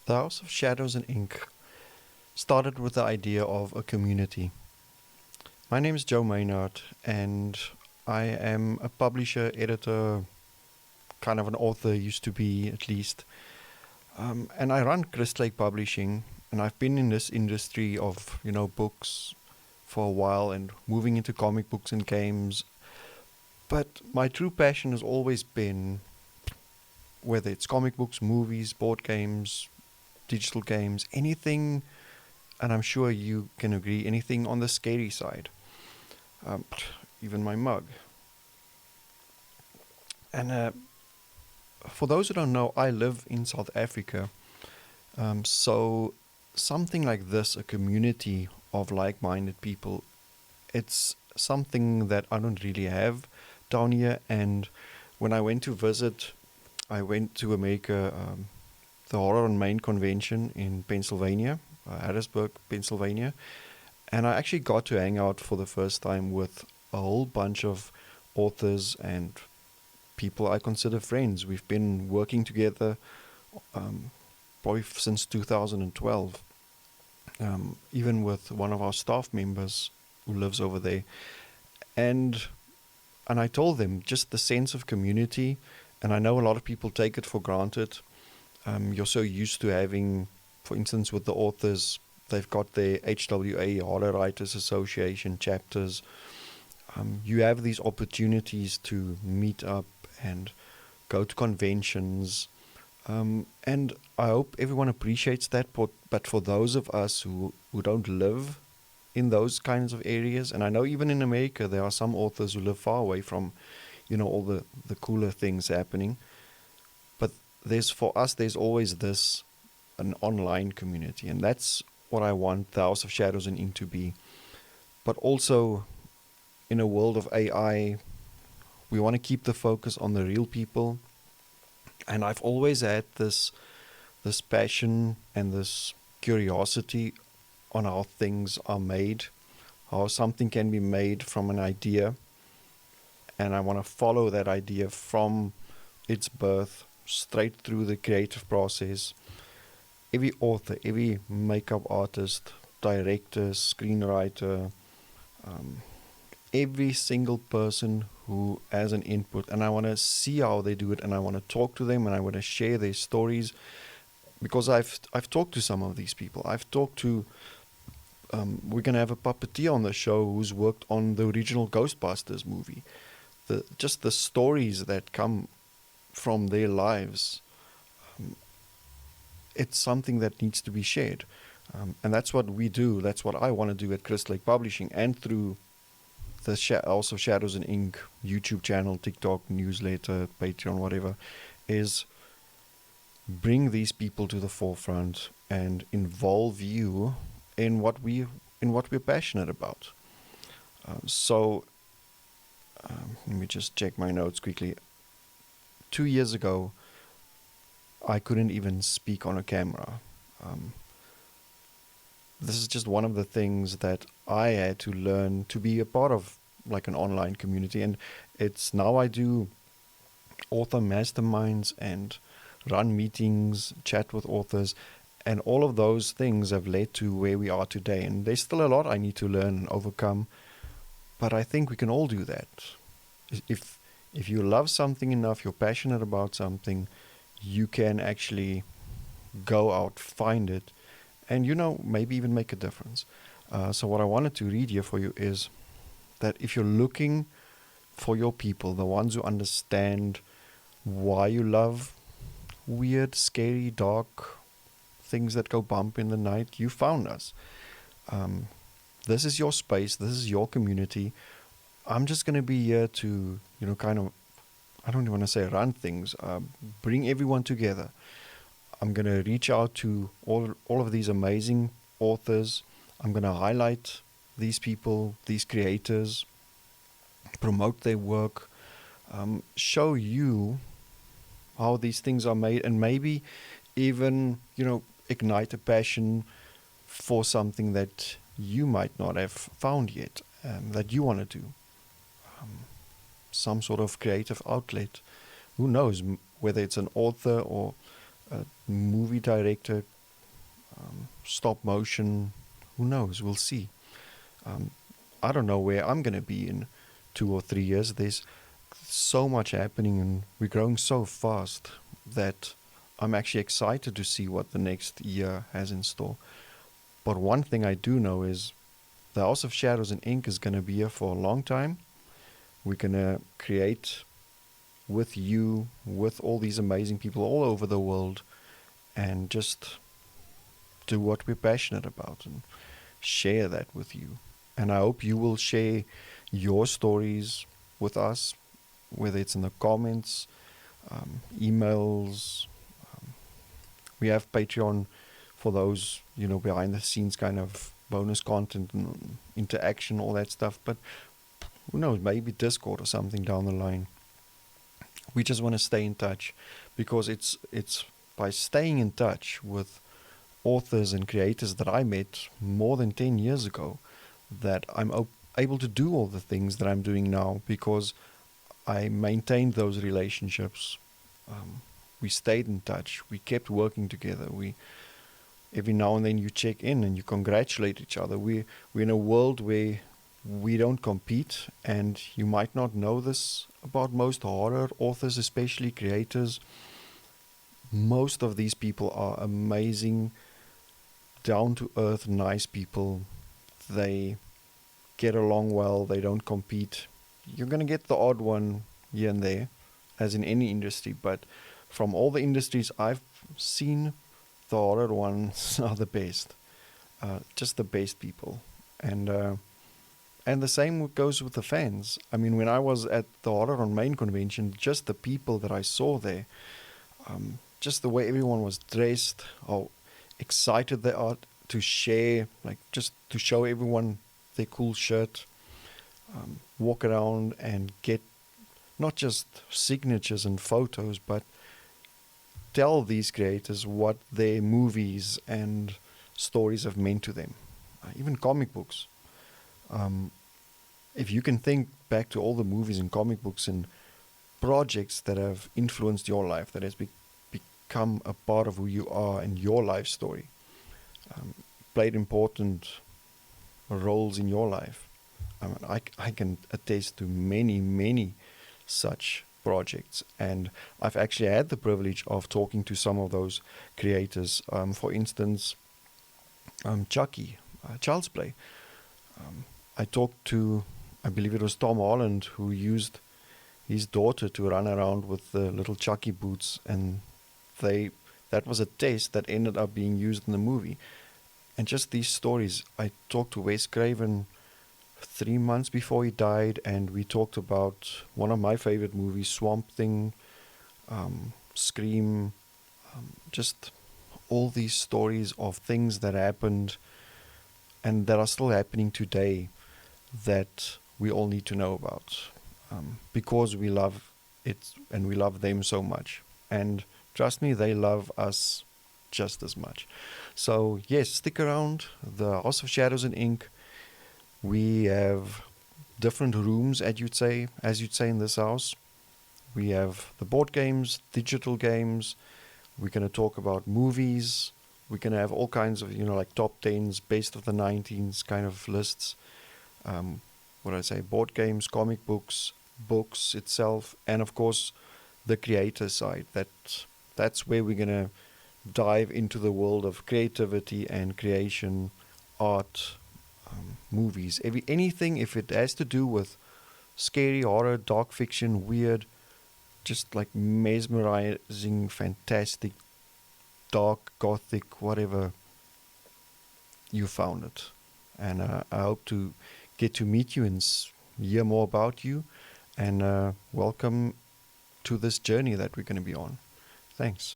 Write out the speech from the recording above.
The House of Shadows and Ink started with the idea of a community. My name is Joe Maynard, and I am a publisher, editor, kind of an author, used to be at least. And I run Crystal Publishing, and I've been in this industry of, books for a while and moving into comic books and games. But my true passion has always been, whether it's comic books, movies, board games, digital games, anything, and I'm sure you can agree, anything on the scary side. Um, Even my mug. And for those who don't know, I live in South Africa. So something like this, a community of like-minded people, it's something that I don't really have down here. And when I went to visit, I went to America, the Horror on Main convention in Pennsylvania, Harrisburg, Pennsylvania, and I actually got to hang out for the first time with a whole bunch of authors and people I consider friends. We've been working together um, probably since 2012, even with one of our staff members who lives over there. And and I told them just the sense of community, and I know a lot of people take it for granted. You're so used to having, for instance, with the authors, they've got their HWA, Horror Writers Association chapters. You have these opportunities to meet up and go to conventions. And I hope everyone appreciates that. But for those of us who don't live in those kinds of areas, and I know even in America there are some authors who live far away from, all the cooler things happening. But for us, there's always an online community, and that's what I want the House of Shadows and Ink to be. But also, in a world of AI, we want to keep the focus on the real people. And I've always had this passion and this curiosity on how things are made, how something can be made from an idea, and I want to follow that idea from its birth straight through the creative process. Every author, every makeup artist, director, screenwriter, um, every single person who has an input, and I want to see how they do it, and I want to talk to them, and I want to share their stories, because I've talked to some of these people. I've talked to we're gonna have a puppeteer on the show who's worked on the original Ghostbusters movie. Just the stories that come from their lives, um, it's something that needs to be shared. And that's what we do. That's what I want to do at Crystal Lake Publishing, and through the also Shadows and Ink YouTube channel, TikTok, newsletter, Patreon, whatever, is bring these people to the forefront and involve you in what we're passionate about. So let me just check my notes quickly. 2 years ago, I couldn't even speak on a camera. Um, this is just one of the things that I had to learn to be a part of, like an online community. And it's now I do author masterminds and run meetings, chat with authors, and all of those things have led to where we are today. And there's still a lot I need to learn and overcome, but I think we can all do that. If if you love something enough, you're passionate about something, you can actually go out, find it, and maybe even make a difference. So what I wanted to read here for you is that if you're looking for your people, the ones who understand why you love weird, scary, dark things that go bump in the night, you found us. Um, this is your space. This is your community. I'm just going to be here to, kind of, I don't even want to say run things, bring everyone together. I'm going to reach out to all of these amazing authors. I'm going to highlight these people, these creators, promote their work, show you how these things are made, and maybe even, ignite a passion for something that you might not have found yet, that you want to do. Some sort of creative outlet. Who knows whether it's an author or a movie director, stop motion. Who knows? We'll see. Um, I don't know where I'm going to be in 2 or 3 years. There's so much happening, and we're growing so fast that I'm actually excited to see what the next year has in store. But one thing I do know is the House of Shadows and Ink is going to be here for a long time. We're going to create with you, with all these amazing people all over the world, and just do what we're passionate about and share that with you. And I hope you will share your stories with us, whether it's in the comments, emails. We have Patreon for those, behind the scenes kind of bonus content and interaction, all that stuff. But who knows, maybe Discord or something down the line. We just want to stay in touch, because it's by staying in touch with authors and creators that I met more than 10 years ago that I'm able to do all the things that I'm doing now, because I maintained those relationships. We stayed in touch. We kept working together. Every now and then you check in and you congratulate each other. We're in a world where we don't compete, and you might not know this about most horror authors, especially creators. Most of these people are amazing, down-to-earth, nice people. They get along well. They don't compete. You're going to get the odd one here and there, as in any industry, but from all the industries I've seen, the horror ones are the best. Just the best people. And the same goes with the fans. I mean, when I was at the Horror on Main convention, just the people that I saw there, just the way everyone was dressed, how excited they are to share, like just to show everyone their cool shirt, walk around and get not just signatures and photos, but tell these creators what their movies and stories have meant to them. Even comic books. If you can think back to all the movies and comic books and projects that have influenced your life, that has become a part of who you are and your life story, played important roles in your life. I can attest to many, many such projects, and I've actually had the privilege of talking to some of those creators. For instance, Chucky, Child's Play. I talked to, I believe it was Tom Holland, who used his daughter to run around with the little Chucky boots, and that was a test that ended up being used in the movie. And just these stories. I talked to Wes Craven 3 months before he died, and we talked about one of my favorite movies, Swamp Thing, Scream, just all these stories of things that happened and that are still happening today that we all need to know about, because we love it and we love them so much. And trust me, they love us just as much. So yes, stick around. The House of Shadows and Ink. We have different rooms, as you'd say in this house. We have the board games, digital games. We're going to talk about movies. We're going to have all kinds of, like top 10s, best of the 19s kind of lists. Board games, comic books, books itself, and of course the creator side. That's where we're going to dive into the world of creativity and creation, art, movies, anything. If it has to do with scary, horror, dark fiction, weird, just like mesmerizing, fantastic, dark, gothic, whatever, you found it. And I hope to get to meet you and hear more about you, and welcome to this journey that we're going to be on. Thanks.